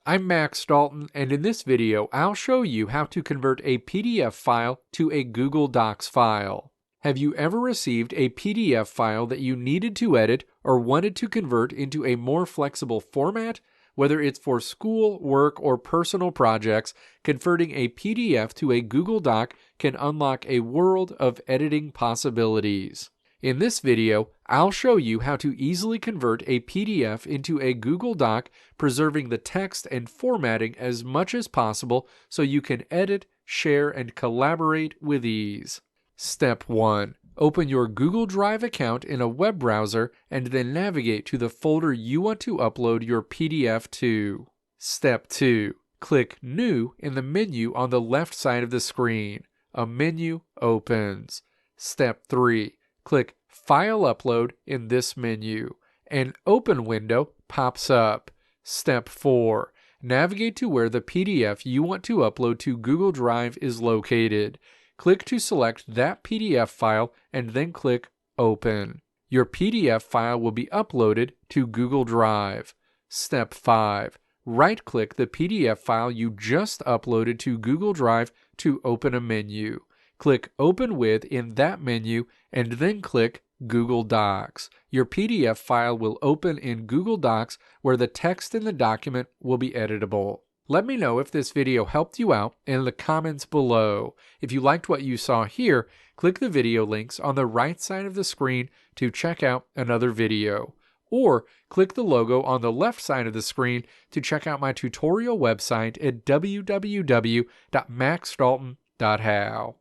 I'm Max Dalton, and in this video I'll show you how to convert a PDF file to a Google Docs file. Have you ever received a PDF file that you needed to edit or wanted to convert into a more flexible format? Whether it's for school, work, or personal projects, converting a PDF to a Google Doc can unlock a world of editing possibilities. In this video, I'll show you how to easily convert a PDF into a Google Doc, preserving the text and formatting as much as possible so you can edit, share, and collaborate with ease. Step 1. Open your Google Drive account in a web browser and then navigate to the folder you want to upload your PDF to. Step 2. Click New in the menu on the left side of the screen. A menu opens. Step 3. Click File Upload in this menu. An open window pops up. Step 4. Navigate to where the PDF you want to upload to Google Drive is located. Click to select that PDF file and then click Open. Your PDF file will be uploaded to Google Drive. Step 5. Right-click the PDF file you just uploaded to Google Drive to open a menu. Click Open With in that menu and then click Google Docs. Your PDF file will open in Google Docs where the text in the document will be editable. Let me know if this video helped you out in the comments below. If you liked what you saw here, click the video links on the right side of the screen to check out another video. Or click the logo on the left side of the screen to check out my tutorial website at www.maxdalton.how.